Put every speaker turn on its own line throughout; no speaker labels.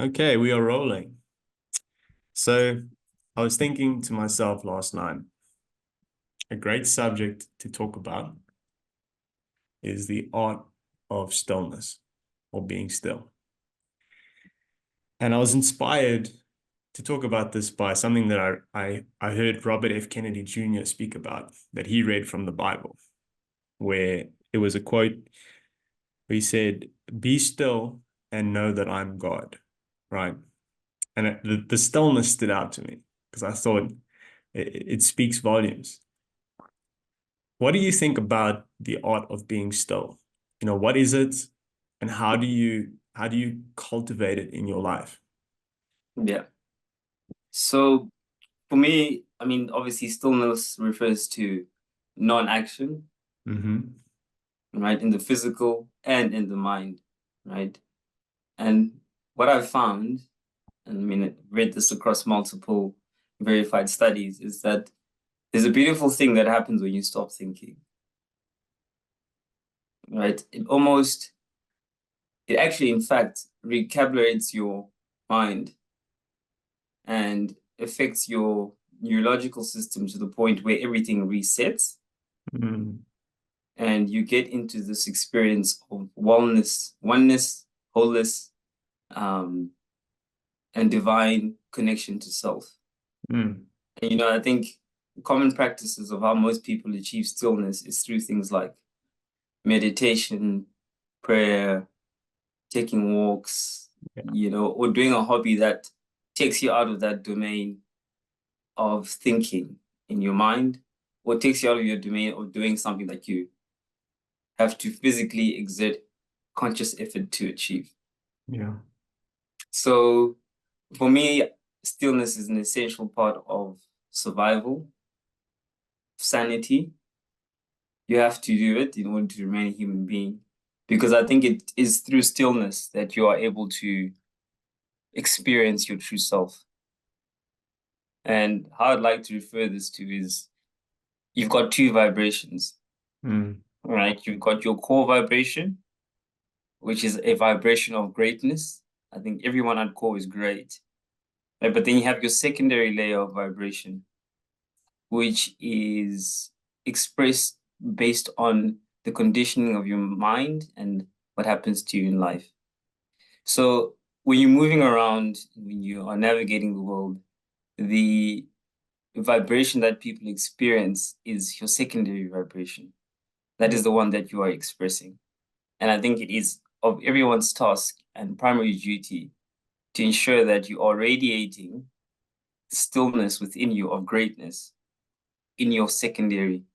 Okay, we are rolling. So I was thinking to myself last night, a great subject to talk about is the art of stillness or being still. And I was inspired to talk about this by something that I heard Robert F. Kennedy Jr. speak about that he read from the Bible, where it was a quote where he said, "Be still and know that I'm God," right? And the stillness stood out to me because I thought it speaks volumes. What do you think about the art of being still? What is it, and how do you cultivate it in your life?
Yeah. So for me, I mean, obviously stillness refers to non-action,
Mm-hmm.
right? In the physical and in the mind, right? And what I've found, and I mean, I read this across multiple verified studies, is that there's a beautiful thing that happens when you stop thinking, right? It actually, in fact, recalibrates your mind and affects your neurological system to the point where everything resets
Mm.
and you get into this experience of wellness, oneness, wholeness, um, and divine connection to self.
Mm.
And, I think common practices of how most people achieve stillness is through things like meditation, prayer, taking walks,
Yeah.
or doing a hobby that takes you out of that domain of thinking in your mind, or takes you out of your domain of doing something that you have to physically exert conscious effort to achieve.
Yeah.
So for me, stillness is an essential part of survival, sanity. You have to do it in order to remain a human being. Because I think it is through stillness that you are able to experience your true self. And how I'd like to refer this to is you've got two vibrations,
Mm.
right? You've got your core vibration, which is a vibration of greatness. I think everyone at core is great. Right? But then you have your secondary layer of vibration, which is expressed based on the conditioning of your mind and what happens to you in life. So when you're moving around, when you are navigating the world, the vibration that people experience is your secondary vibration. That
Yeah.
is the one that you are expressing. And I think it is of everyone's task and primary duty to ensure that you are radiating stillness within you of greatness in your secondary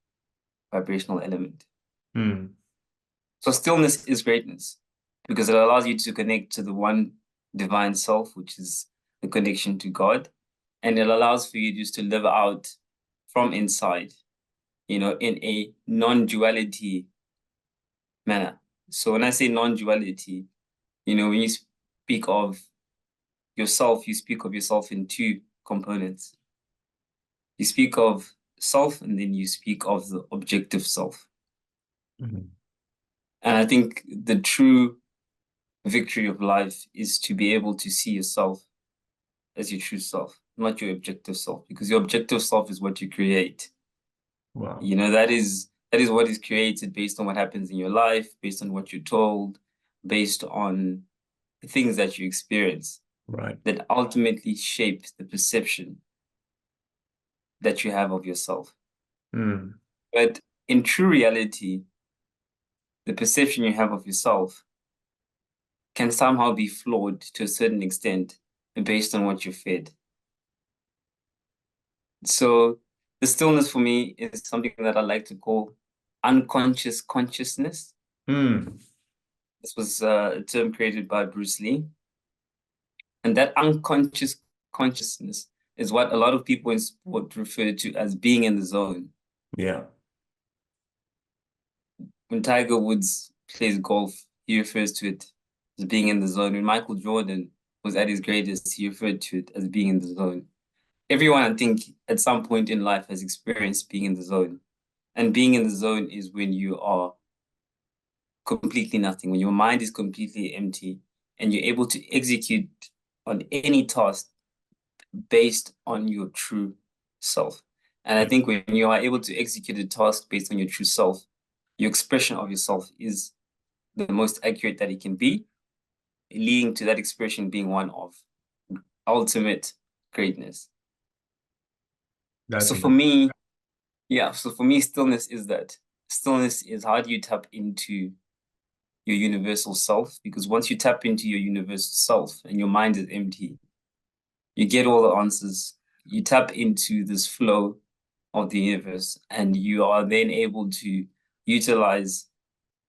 vibrational element.
Mm.
So stillness is greatness because it allows you to connect to the one divine self, which is the connection to God. And it allows for you just to live out from inside, in a non-duality manner. So when I say non-duality, when you speak of yourself, you speak of yourself in two components. You speak of self and then you speak of the objective self.
Mm.
And I think the true victory of life is to be able to see yourself as your true self, not your objective self, because your objective self is what you create.
Wow.
That is what is created based on what happens in your life, based on what you're told, based on the things that you experience
Right.
that ultimately shape the perception that you have of yourself.
Mm.
But in true reality, the perception you have of yourself can somehow be flawed to a certain extent based on what you're fed. So the stillness for me is something that I like to call unconscious consciousness.
Mm.
This was a term created by Bruce Lee. And that unconscious consciousness is what a lot of people in sport refer to as being in the zone.
Yeah.
When Tiger Woods plays golf, he refers to it as being in the zone. When Michael Jordan was at his greatest, he referred to it as being in the zone. Everyone, I think, at some point in life has experienced being in the zone. And being in the zone is when you are completely nothing, when your mind is completely empty and you're able to execute on any task based on your true self. And I think when you are able to execute a task based on your true self, your expression of yourself is the most accurate that it can be, leading to that expression being one of ultimate greatness.
That's
So for
amazing.
me, stillness is that. Stillness is how do you tap into your universal self? Because once you tap into your universal self and your mind is empty, you get all the answers. You tap into this flow of the universe, and you are then able to utilize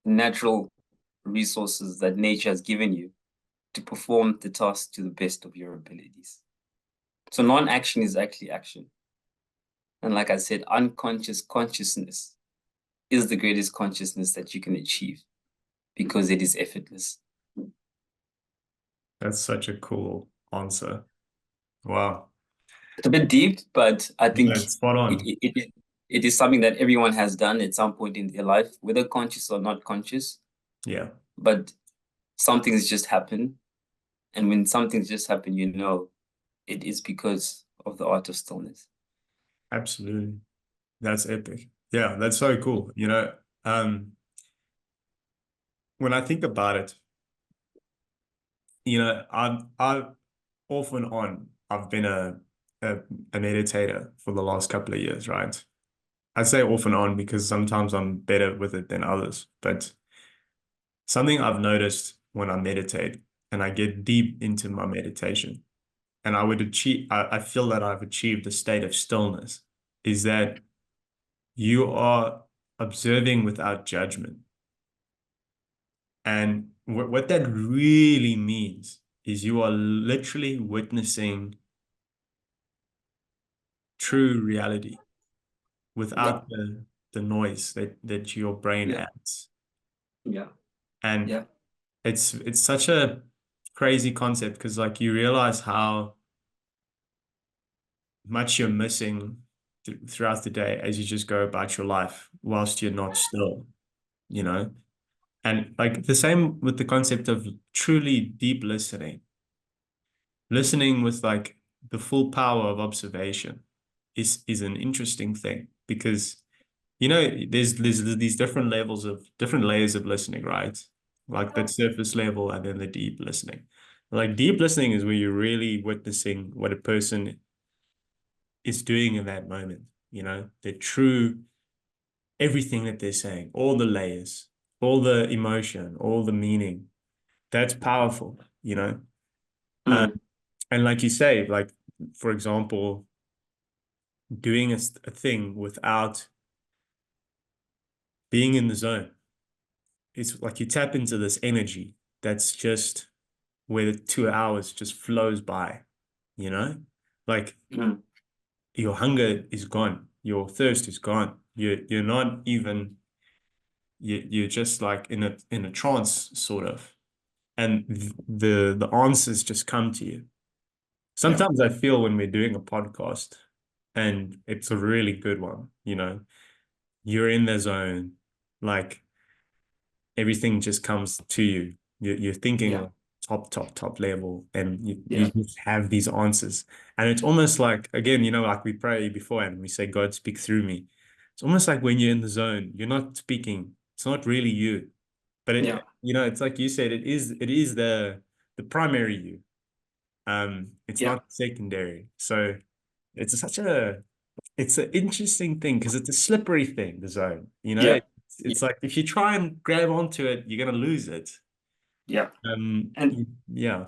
natural resources that nature has given you to perform the task to the best of your abilities. So non-action is actually action. And like I said, unconscious consciousness is the greatest consciousness that you can achieve because it is effortless.
That's such a cool answer. Wow.
It's a bit deep, but I think
Yeah, it's spot on.
it is something that everyone has done at some point in their life, whether conscious or not conscious.
Yeah,
But something's just happened. And when something's just happened, you know it is because of the art of stillness.
absolutely. That's epic. Yeah, that's so cool. Um, when I think about it, I've off and on, I've been a meditator for the last couple of years, right? I say off and on because sometimes I'm better with it than others. But something I've noticed when I meditate and I get deep into my meditation and I feel that I've achieved a state of stillness, is that you are observing without judgment. And what that really means is you are literally witnessing true reality
Yeah,
without the noise that your brain
yeah,
adds.
yeah,
And
yeah,
it's such a crazy concept because like you realize how much you're missing throughout the day as you just go about your life whilst you're not still, you know? And like the same with the concept of truly deep listening. Listening with like the full power of observation is an interesting thing because there's these different layers of listening, right? Like that surface level and then the deep listening. Like deep listening is where you're really witnessing what a person is doing in that moment, their true everything that they're saying, all the layers, all the emotion, all the meaning. That's powerful, Uh,
mm,
and like you say, like for example, doing a thing without being in the zone. It's like you tap into this energy that's just where the 2 hours just flows by, you know? Like
mm,
your hunger is gone, your thirst is gone. You're not even you're just like in a trance sort of. And the answers just come to you.
yeah,
Sometimes I feel when we're doing a podcast and it's a really good one, you're in the zone, like everything just comes to you. You're thinking
yeah,
like top level, and you
yeah,
just have these answers. And it's almost like, again, like we pray before and we say, God, speak through me. It's almost like when you're in the zone, you're not speaking. It's not really you. But
yeah,
it's like you said, it is the primary you. It's
yeah,
not secondary. So it's it's an interesting thing because it's a slippery thing, the zone.
yeah,
It's like if you try and grab onto it, you're gonna lose it.
yeah. And
Yeah,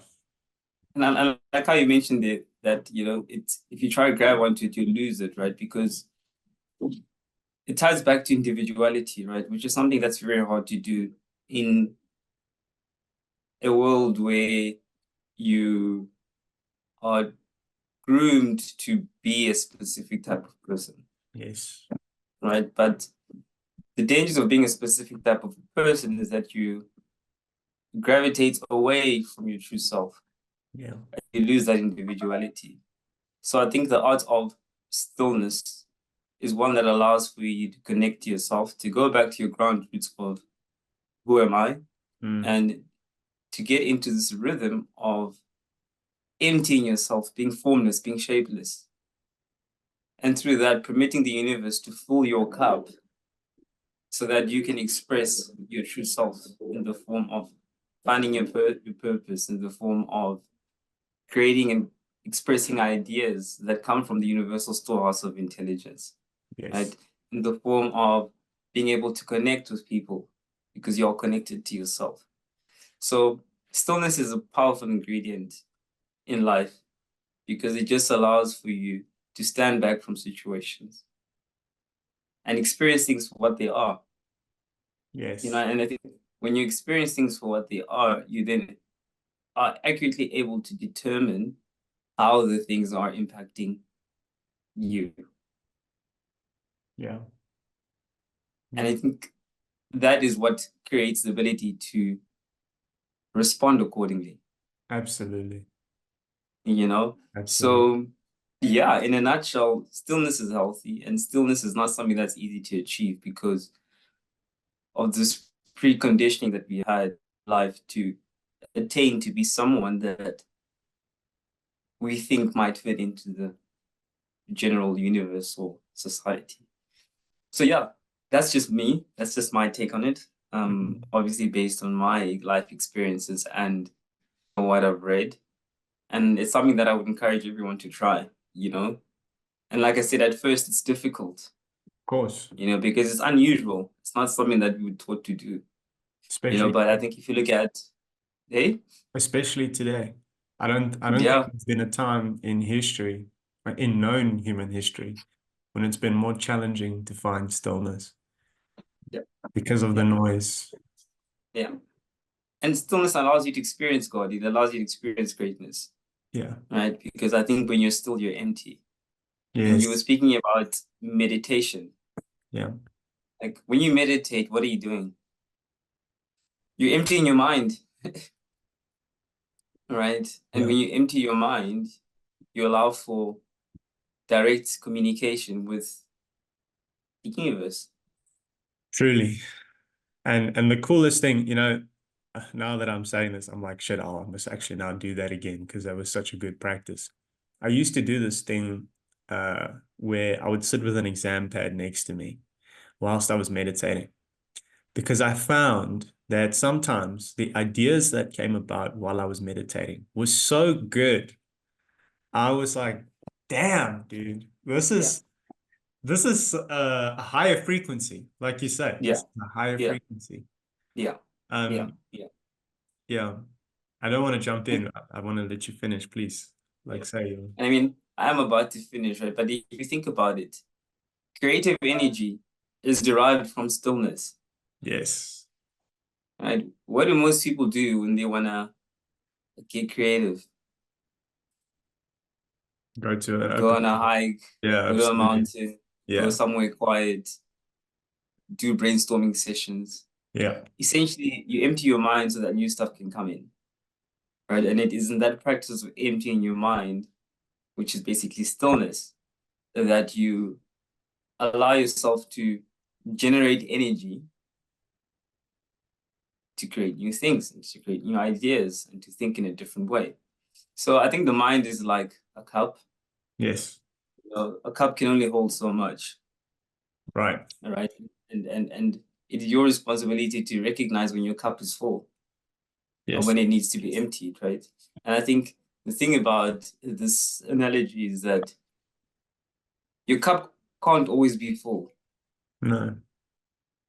I like how you mentioned it that it's if you try to grab onto it, you lose it, right? Because it ties back to individuality, right? Which is something that's very hard to do in a world where you are groomed to be a specific type of person,
yes,
right? But the dangers of being a specific type of person is that you gravitate away from your true self.
yeah,
You lose that individuality. So I think the art of stillness is one that allows for you to connect to yourself, to go back to your ground roots of who am I,
mm,
and to get into this rhythm of emptying yourself, being formless, being shapeless. And through that, permitting the universe to fill your cup so that you can express your true self in the form of finding your purpose, in the form of creating and expressing ideas that come from the universal storehouse of intelligence,
Yes.
right? In the form of being able to connect with people because you're connected to yourself. So stillness is a powerful ingredient in life because it just allows for you to stand back from situations and experience things for what they are.
Yes.
And I think when you experience things for what they are, you then are accurately able to determine how the things are impacting you.
Yeah.
And I think that is what creates the ability to respond accordingly,
Absolutely. Absolutely.
So yeah, in a nutshell, stillness is healthy, and stillness is not something that's easy to achieve because of this preconditioning that we had in life to attain to be someone that we think might fit into the general universal society. So yeah, that's just me. That's just my take on it. Obviously based on my life experiences and what I've read. And it's something that I would encourage everyone to try. And like I said, at first it's difficult,
Of course.
because it's unusual. It's not something that we were taught to do,
Especially
but I think if you look at, hey,
especially today. I don't think
yeah,
there's been a time in history, in known human history, when it's been more challenging to find stillness
yeah,
because of the
yeah,
noise.
yeah. And stillness allows you to experience God. It allows you to experience greatness,
Yeah.
right? Because I think when you're still, you're empty. And you were
Yes.
speaking about meditation.
Yeah.
Like when you meditate, what are you doing? You're emptying your mind, right? And
Yeah.
when you empty your mind, you allow for direct communication with the universe.
Truly. And the coolest thing, now that I'm saying this, I'm like, shit, I must actually now do that again because that was such a good practice. I used to do this thing where I would sit with an exam pad next to me whilst I was meditating because I found that sometimes the ideas that came about while I was meditating was so good. I was like, damn, dude, this
Yeah,
is this is a higher frequency, like you say, this
yeah,
is a higher
yeah,
frequency.
yeah, yeah,
Um,
yeah,
yeah, I don't want to jump in. I want to let you finish, please.
yeah.
Like say,
And I mean, I'm about to finish, right? But if you think about it, creative energy is derived from stillness,
yes,
right? What do most people do when they wanna get creative?
go to an
Go
open.
on a hike,
Yeah,
go to a
absolutely.
mountain, go
Yeah,
somewhere quiet, do brainstorming sessions.
yeah,
Essentially, you empty your mind so that new stuff can come in, right? And it isn't that practice of emptying your mind, which is basically stillness, that you allow yourself to generate energy to create new things and to create new ideas and to think in a different way. So I think the mind is like a cup.
yes,
A cup can only hold so much,
right,
all right? And it is your responsibility to recognize when your cup is full or
yes,
when it needs to be emptied, right? And I think the thing about this analogy is that your cup can't always be full,
no,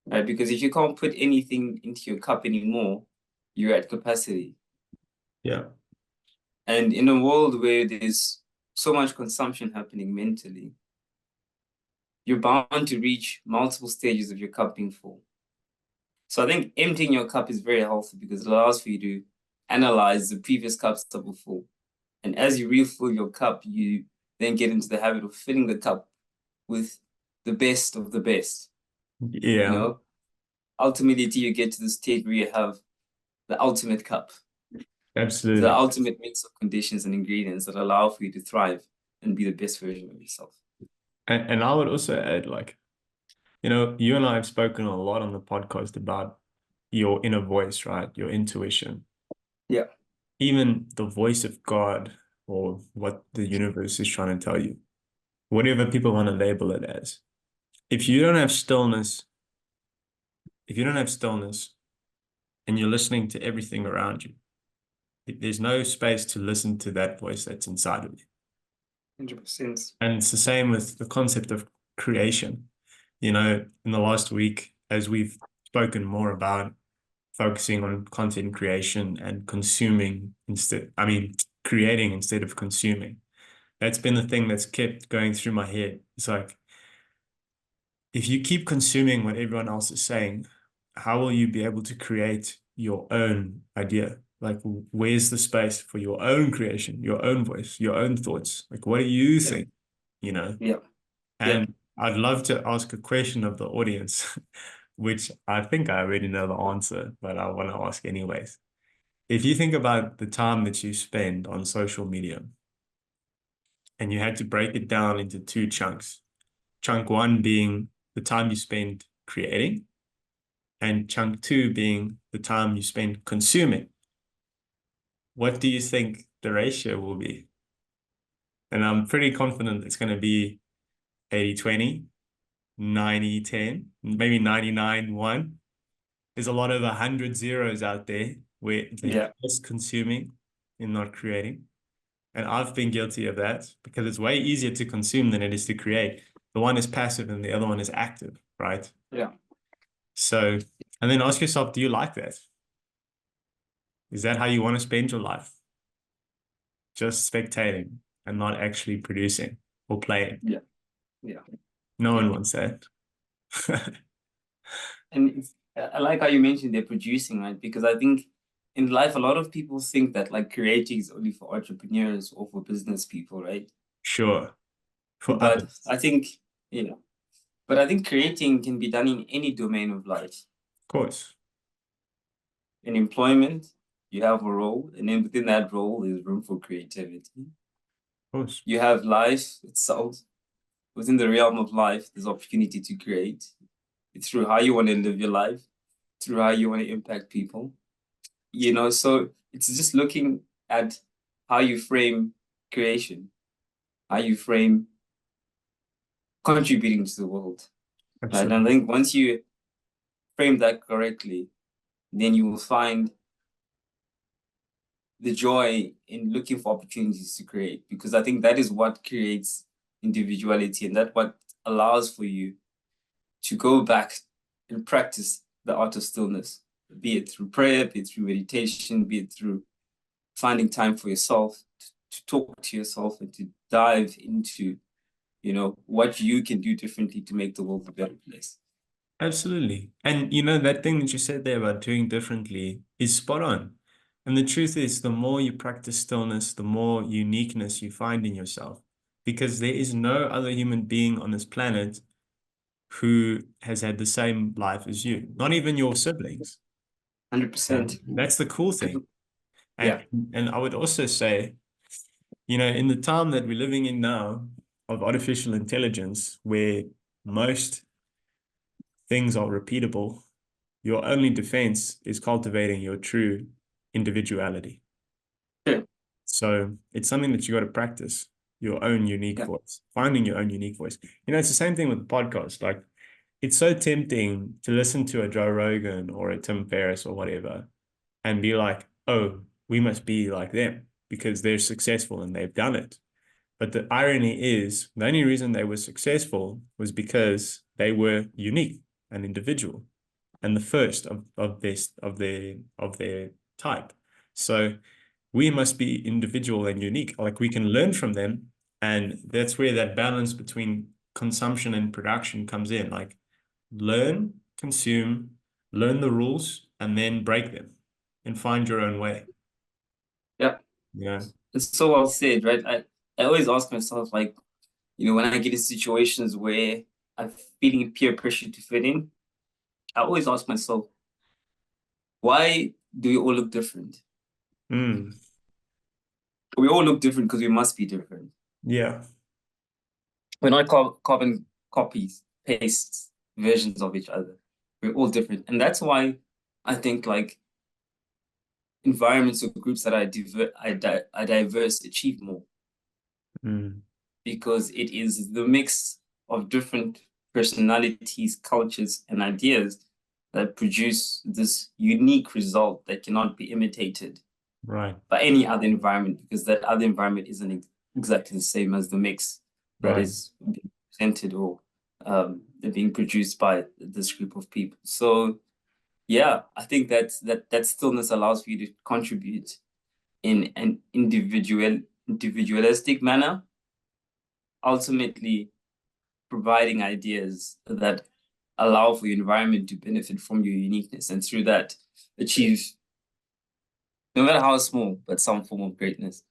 right? Because if you can't put anything into your cup anymore, you're at capacity.
yeah,
And in a world where there's so much consumption happening mentally, you're bound to reach multiple stages of your cup being full. So I think emptying your cup is very healthy because it allows for you to analyze the previous cups that were full. And as you refill your cup, you then get into the habit of filling the cup with the best of the best. You
yeah,
know, ultimately, you get to the state where you have the ultimate cup, the
absolutely.
ultimate mix of conditions and ingredients that allow for you to thrive and be the best version of yourself.
And I would also add, like, you and I have spoken a lot on the podcast about your inner voice, right? Your intuition.
Yeah.
Even the voice of God or what the universe is trying to tell you, whatever people want to label it as. If you don't have stillness, and you're listening to everything around you, there's no space to listen to that voice that's inside of you.
100%.
And it's the same with the concept of creation. In the last week, as we've spoken more about focusing on content creation and creating instead of consuming. That's been the thing that's kept going through my head. It's like, if you keep consuming what everyone else is saying, how will you be able to create your own idea? Like, where's the space for your own creation, your own voice, your own thoughts? Like, what do you think?
Yeah.
And I'd love to ask a question of the audience, which I think I already know the answer, but I want to ask anyways. If you think about the time that you spend on social media and you had to break it down into two chunks, chunk one being the time you spend creating, and chunk two being the time you spend consuming, what do you think the ratio will be? And I'm pretty confident it's going to be 80-20, 90-10, maybe 99-1. There's a lot of 100 zeros out there where they're just consuming and not creating. And I've been guilty of that because it's way easier to consume than it is to create. The one is passive and the other one is active, right?
Yeah.
So, and then ask yourself, do you like that? Is that how you want to spend your life? Just spectating and not actually producing or playing.
Yeah. Yeah.
No one wants that.
And I like how you mentioned they're producing, right? Because I think in life, a lot of people think that like creating is only for entrepreneurs or for business people, right?
Sure. For
But
others.
I think, but I think creating can be done in any domain of life.
Of course.
In employment, you have a role, and then within that role, there's room for creativity.
Of course.
You have life itself. Within the realm of life, there's opportunity to create. It's through how you want to live your life, through how you want to impact people. So it's just looking at how you frame creation, how you frame contributing to the world. Right? And I think once you frame that correctly, then you will find the joy in looking for opportunities to create, because I think that is what creates individuality, and that's what allows for you to go back and practice the art of stillness, be it through prayer, be it through meditation, be it through finding time for yourself, to talk to yourself and to dive into, what you can do differently to make the world a better place.
Absolutely. And that thing that you said there about doing differently is spot on. And the truth is, the more you practice stillness, the more uniqueness you find in yourself. Because there is no other human being on this planet who has had the same life as you, not even your siblings.
100%.
That's the cool thing. And I would also say, in the time that we're living in now of artificial intelligence, where most things are repeatable, your only defense is cultivating your true individuality.
Yeah.
So it's something that you got to practice, your own unique voice, finding your own unique voice. It's the same thing with the podcast. Like, it's so tempting to listen to a Joe Rogan or a Tim Ferriss or whatever and be like, oh, we must be like them because they're successful and they've done it. But the irony is, the only reason they were successful was because they were unique and individual and the first of their type. So we must be individual and unique. Like, we can learn from them, and that's where that balance between consumption and production comes in. Like, learn, consume, learn the rules, and then break them and find your own way.
Yeah.
Yeah.
It's so well said, right? I always ask myself, like, when I get in situations where I'm feeling peer pressure to fit in, I always ask myself, why do we all look different?
Mm.
We all look different because we must be different.
Yeah.
We're not carbon copies, pastes, versions of each other. We're all different. And that's why I think, like, environments or groups that are diverse achieve more, because it is the mix of different personalities, cultures, and ideas that produce this unique result that cannot be imitated
Right.
by any other environment, because that other environment isn't exactly the same as the mix that is being presented or being produced by this group of people. So yeah, I think that stillness allows for you to contribute in an individualistic manner, ultimately providing ideas that allow for your environment to benefit from your uniqueness, and through that achieve, no matter how small, but some form of greatness.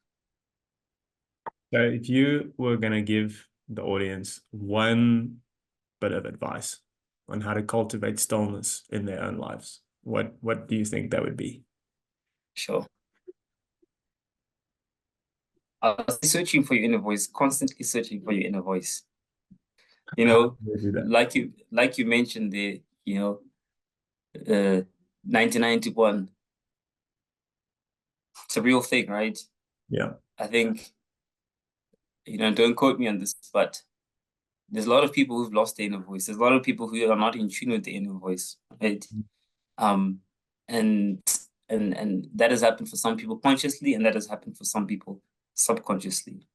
So if you were going to give the audience one bit of advice on how to cultivate stillness in their own lives, what do you think that would be?
Sure. I was searching for your inner voice, constantly searching for your inner voice. You know, like you mentioned there, 1991. It's a real thing, right?
Yeah.
I think, don't quote me on this, but there's a lot of people who've lost their inner voice. There's a lot of people who are not in tune with their inner voice, right? And that has happened for some people consciously, and that has happened for some people subconsciously.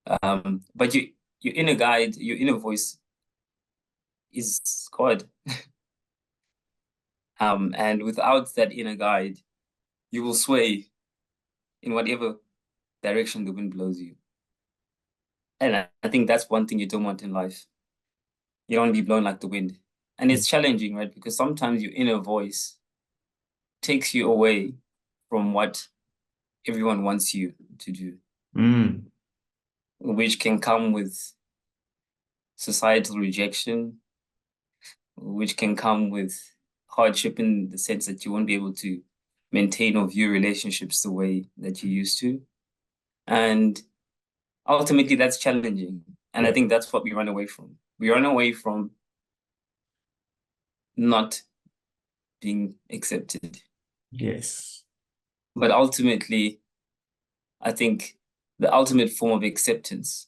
But your inner guide, your inner voice is God. And without that inner guide, you will sway in whatever direction the wind blows you. And I think that's one thing you don't want in life. You don't want to be blown like the wind. And it's challenging, right? Because sometimes your inner voice takes you away from what everyone wants you to do, which can come with societal rejection, which can come with hardship in the sense that you won't be able to maintain or view relationships the way that you used to. And ultimately, that's challenging. And I think that's what we run away from. We run away from not being accepted.
Yes.
But ultimately, I think the ultimate form of acceptance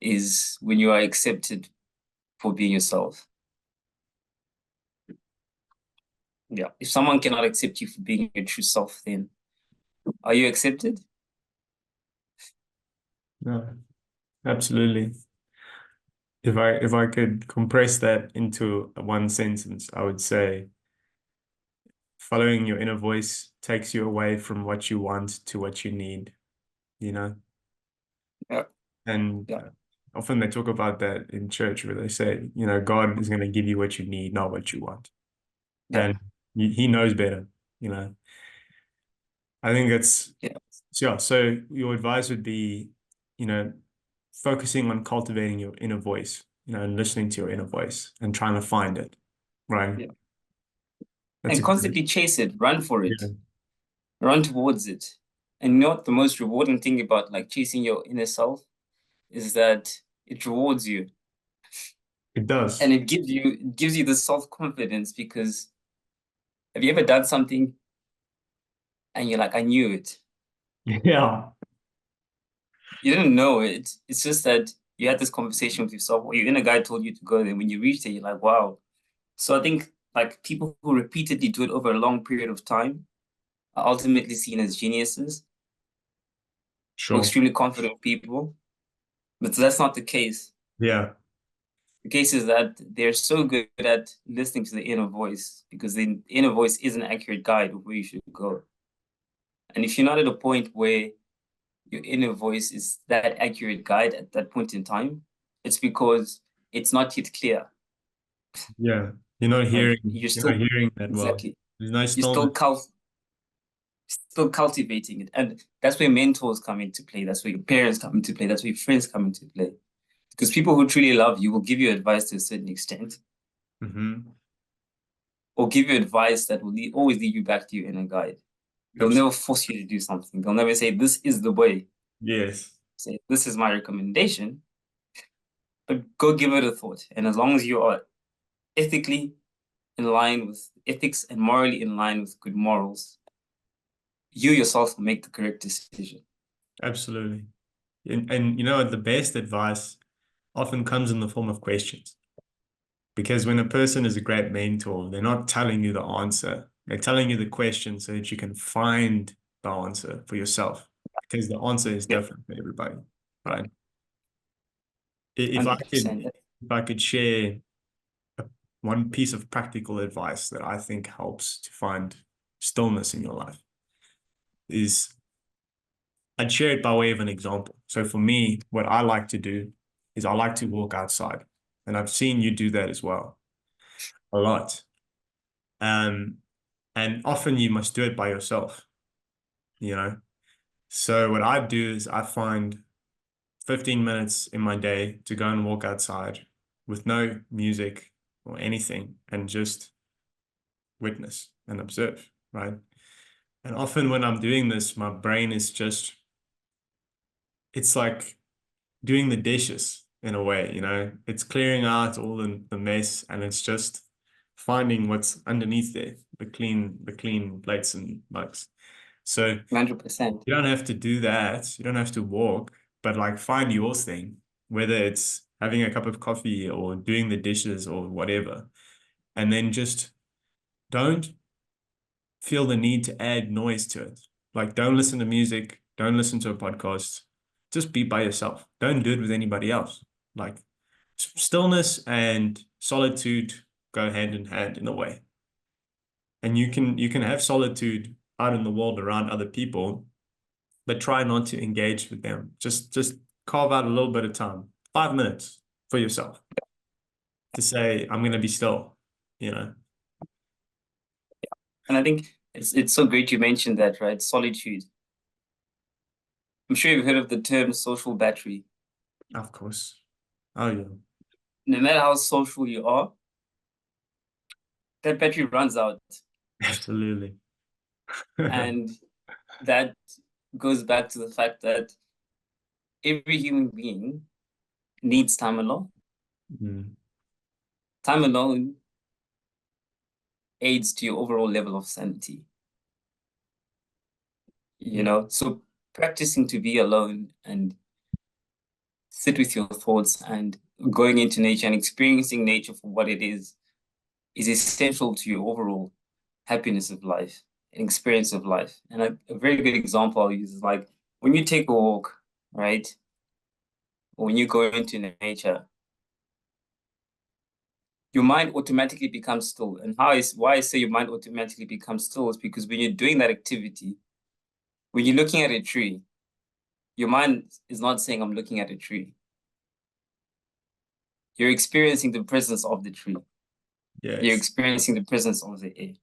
is when you are accepted for being yourself. Yeah. If someone cannot accept you for being your true self, then are you accepted?
No, absolutely. If I could compress that into one sentence, I would say following your inner voice takes you away from what you want to what you need,
Yeah.
And often they talk about that in church where they say, God is going to give you what you need, not what you want.
Yeah.
And he knows better, I think that's, so your advice would be, focusing on cultivating your inner voice, and listening to your inner voice and trying to find it, right?
Yeah.
That's
And constantly chase it, run for it, run towards it. And not the most rewarding thing about like chasing your inner self is that it rewards you.
It does.
And it gives you the self-confidence, because have you ever done something and you're like, I knew it?
Yeah.
You didn't know it. It's just that you had this conversation with yourself, or your inner guide told you to go there. When you reached it, you're like, wow. So I think like people who repeatedly do it over a long period of time are ultimately seen as geniuses, or extremely confident people. But that's not the case.
Yeah.
The case is that they're so good at listening to the inner voice, because the inner voice is an accurate guide of where you should go. And if you're not at a point where your inner voice is that accurate guide at that point in time, it's because it's not yet clear.
Yeah. You're not hearing,
You're still
not hearing that
exactly.
well. There's no
You're still cultivating it. And that's where mentors come into play. That's where your parents come into play. That's where your friends come into play. Because people who truly love you will give you advice to a certain extent, or give you advice that will always lead you back to your inner guide. They'll never force you to do something. They'll never say, this is the way.
Yes.
Say, this is my recommendation, but go give it a thought. And as long as you are ethically in line with ethics and morally in line with good morals, you yourself will make the correct decision.
Absolutely. And you know, the best advice often comes in the form of questions. Because when a person is a great mentor, they're not telling you the answer. They're telling you the question so that you can find the answer for yourself. Because the answer is
Yeah,
different for everybody, right? If I could
100%.
if I could share a, one piece of practical advice that I think helps to find stillness in your life is I'd share it by way of an example. So for me, what I like to do is I like to walk outside. And I've seen you do that as well a lot. Um, and often you must do it by yourself, you know? So what I do is I find 15 minutes in my day to go and walk outside with no music or anything and just witness and observe, right? And often when I'm doing this, my brain is just, it's like doing the dishes in a way, you know, it's clearing out all the mess and it's just finding what's underneath there, the clean plates and mugs. So
100%.
you don't have to do that. You don't have to walk, but like find your thing, whether it's having a cup of coffee or doing the dishes or whatever. And then just don't feel the need to add noise to it. Like don't listen to music, don't listen to a podcast. Just be by yourself. Don't do it with anybody else. Like stillness and solitude go hand in hand in a way. And you can have solitude out in the world around other people, but try not to engage with them. Just carve out a little bit of time, 5 minutes for yourself to say, I'm going to be still, you know?
And I think it's so great you mentioned that, right? Solitude. I'm sure you've heard of the term social battery.
Of course. Oh, yeah.
No matter how social you are, that battery runs out.
Absolutely.
And that goes back to the fact that every human being needs time alone.
Mm.
Time alone aids to your overall level of sanity. You
Yeah.
know, so practicing to be alone and sit with your thoughts and going into nature and experiencing nature for what it is essential to your overall happiness of life and experience of life. And a very good example I'll use is like when you take a walk, right? Or when you go into nature, your mind automatically becomes still. And why I say your mind automatically becomes still is because when you're doing that activity, when you're looking at a tree, your mind is not saying, I'm looking at a tree. You're experiencing the presence of the tree. You're
Yes.
experiencing the presence of the air.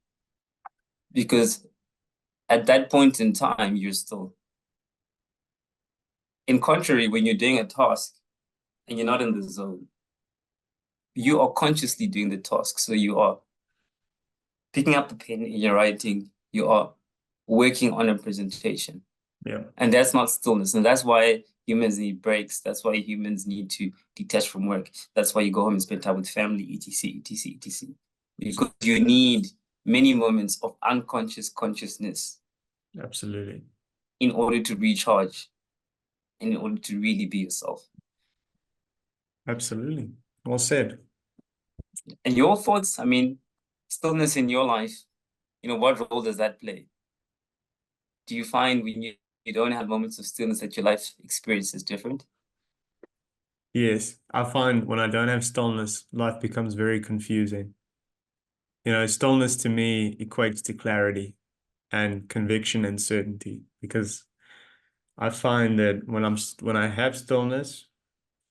Because at that point in time, you're still. In contrary, when you're doing a task and you're not in the zone, you are consciously doing the task. So you are picking up the pen and you're writing, you are working on a presentation.
Yeah.
And that's not stillness. And that's why humans need breaks. That's why humans need to detach from work. That's why you go home and spend time with family, etc., etc., etc. Because you need many moments of unconscious consciousness
Absolutely.
in order to recharge and in order to really be yourself.
Absolutely. Well said.
And your thoughts, I mean, stillness in your life, you know, what role does that play? Do you find when you don't have moments of stillness that your life experience is different?
Yes. I find when I don't have stillness, life becomes very confusing. You know, stillness to me equates to clarity and conviction and certainty because I find that when I have stillness,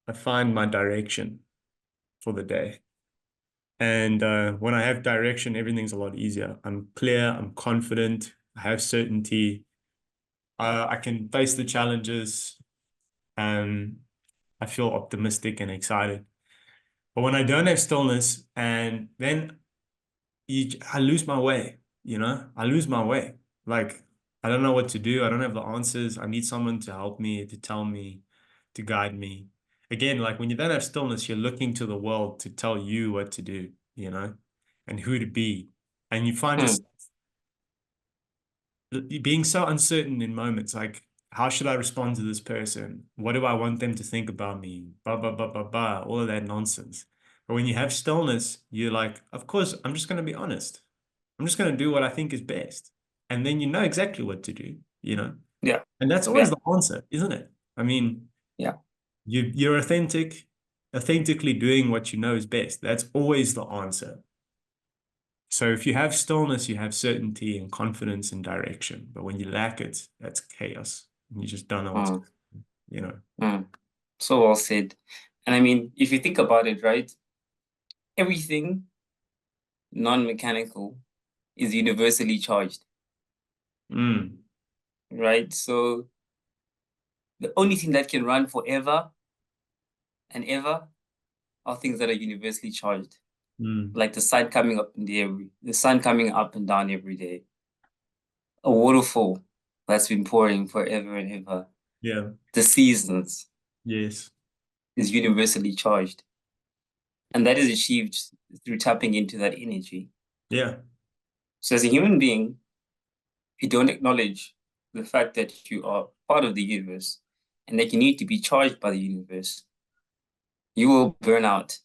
I find my direction for the day. And when I have direction, everything's a lot easier. I'm clear, I'm confident, I have certainty. I can face the challenges. Um, I feel optimistic and excited. But when I don't have stillness, and then I lose my way, you know, I lose my way. Like, I don't know what to do. I don't have the answers. I need someone to help me, to tell me, to guide me. Again, like when you don't have stillness, you're looking to the world to tell you what to do, you know, and who to be. And you find
Hmm.
yourself being so uncertain in moments, like how should I respond to this person? What do I want them to think about me? Blah, blah, blah, blah, blah, all of that nonsense. But when you have stillness, you're like, of course, I'm just going to be honest. I'm just going to do what I think is best. And then you know exactly what to do, you know?
Yeah.
And that's always
Yeah.
the answer, isn't it? I mean,
Yeah.
you're authentically doing what you know is best. That's always the answer. So if you have stillness, you have certainty and confidence and direction. But when you lack it, that's chaos. And you just don't know what's,
Mm,
you know.
mm. So well said. And I mean, if you think about it, right, everything non-mechanical is universally charged,
Mm,
right? So the only thing that can run forever and ever are things that are universally charged,
mm,
like the sun coming up in the sun coming up and down every day, a waterfall that's been pouring forever and ever,
yeah.
the seasons
Yes.
is universally charged, and that is achieved through tapping into that energy.
Yeah.
So as a human being, if you don't acknowledge the fact that you are part of the universe and that you need to be charged by the universe, you will burn out,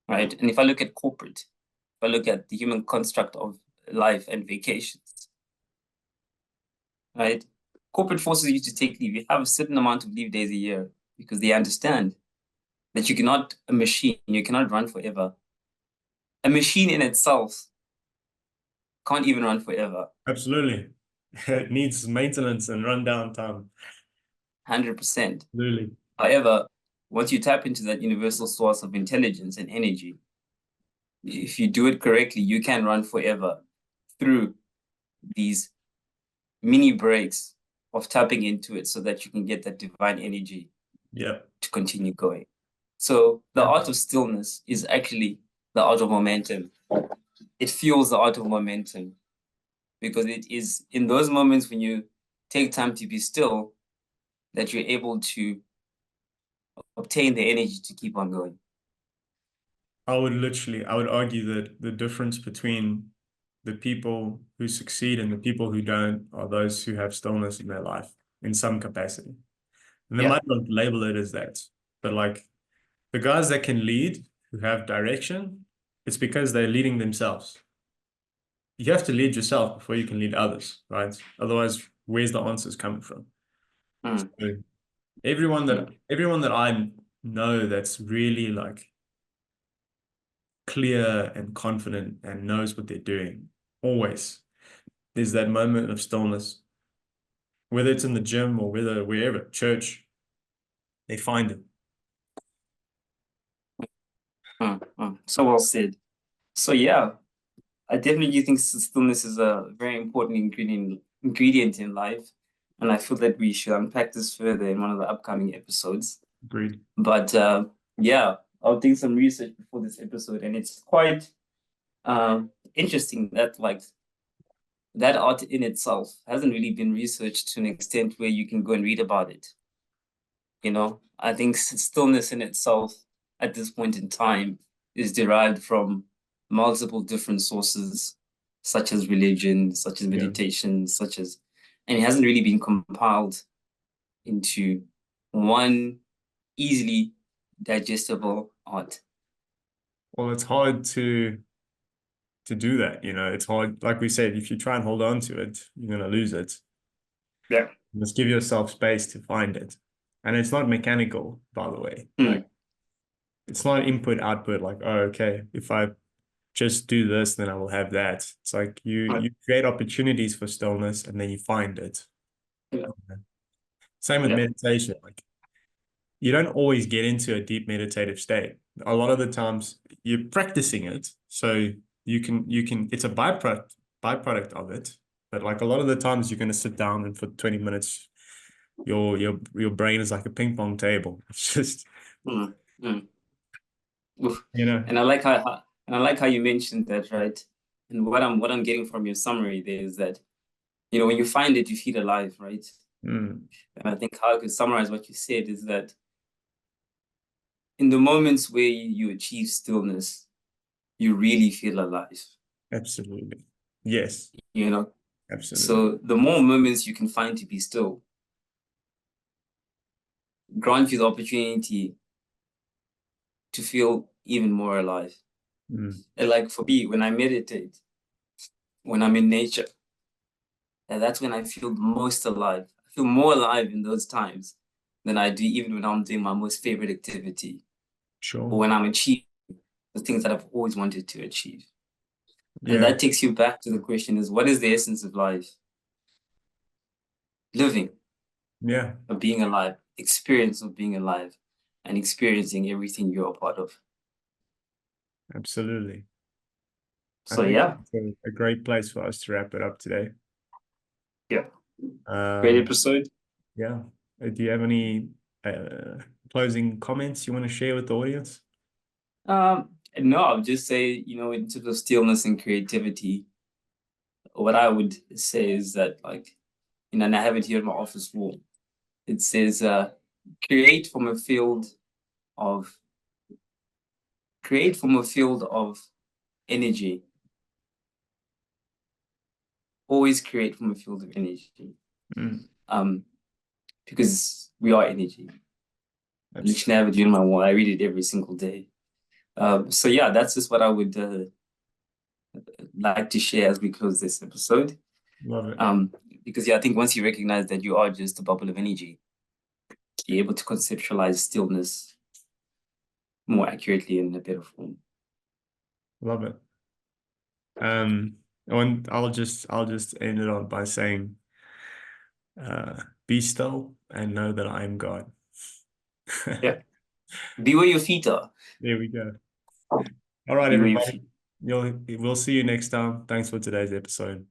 right? And if I look at corporate, if I look at the human construct of life and vacations, right? Corporate forces you to take leave. You have a certain amount of leave days a year because they understand that you cannot, a machine, you cannot run forever. A machine in itself can't even run forever,
Absolutely. It needs maintenance and rundown time.
100%.
Absolutely.
However, once you tap into that universal source of intelligence and energy, if you do it correctly, you can run forever through these mini breaks of tapping into it so that you can get that divine energy
Yeah.
to continue going. So the
Yeah.
art of stillness is actually the art of momentum. It fuels the art of momentum because it is in those moments when you take time to be still that you're able to obtain the energy to keep on going.
I would argue that the difference between the people who succeed and the people who don't are those who have stillness in their life in some capacity. And they
Yeah.
might not label it as that, but like the guys that can lead, who have direction, it's because they're leading themselves. You have to lead yourself before you can lead others, right? Otherwise, where's the answers coming from?
Mm,
So
mm,
everyone that I know that's really like clear and confident and knows what they're doing, always there's that moment of stillness, whether it's in the gym or whether wherever, church, they find it.
So well said. So yeah, I definitely do think stillness is a very important ingredient in life, and I feel that we should unpack this further in one of the upcoming episodes.
Agreed.
But yeah, I'll do some research before this episode, and it's quite interesting that like that art in itself hasn't really been researched to an extent where you can go and read about it. You know, I think stillness in itself at this point in time is derived from multiple different sources, such as religion, such as
Yeah.
meditation, and it hasn't really been compiled into one easily digestible art.
Well, it's hard to do that, you know. It's hard, like we said, if you try and hold on to it, you're gonna lose it.
Yeah.
Just give yourself space to find it. And it's not mechanical, by the way. Like
Mm,
it's not input output, like, oh, okay, if I just do this, then I will have that. It's like you create opportunities for stillness and then you find it.
yeah.
Same with
Yeah.
meditation. Like you don't always get into a deep meditative state. A lot of the times you're practicing it, so you can it's a byproduct of it. But like a lot of the times you're gonna sit down and for 20 minutes your brain is like a ping pong table. It's just
Mm, mm. Oof.
you know.
And I like how you mentioned that, right? And what I'm getting from your summary there is that, you know, when you find it, you feel alive, right?
Mm,
And I think how I could summarize what you said is that in the moments where you achieve stillness, you really feel alive,
absolutely. Yes.
you know?
Absolutely.
So the more moments you can find to be still, grant you the opportunity to feel even more alive.
Mm,
And like for me, when I meditate, when I'm in nature, and that's when I feel most alive. I feel more alive in those times than I do even when I'm doing my most favorite activity or
sure.
when I'm achieving the things that I've always wanted to achieve. And
Yeah.
that takes you back to the question is, what is the essence of life? Living,
Yeah.
of being alive, experience of being alive, and experiencing everything you're a part of.
Absolutely. I
So
think
yeah,
it's a great place for us to wrap it up today.
yeah, great
Um,
episode.
yeah. Do you have any closing comments you want to share with the audience?
No, I'll just say, in terms of stillness and creativity, what I would say is that, like, and I have it here in my office wall. It says, create from a field of energy. Always create from a field of energy.
Mm,
Um, because we are energy. I literally
absolutely.
have it in my wall. I read it every single day. So yeah, that's just what I would like to share as we close this episode.
Love it.
Um, because yeah, I think once you recognize that you are just a bubble of energy, you're able to conceptualize stillness more accurately in a better form.
Love it. And I'll just end it on by saying, be still and know that I am God.
Yeah. Be where your feet are.
There we go. All right,
Be where your
everybody.
feet.
We'll see you next time. Thanks for today's episode.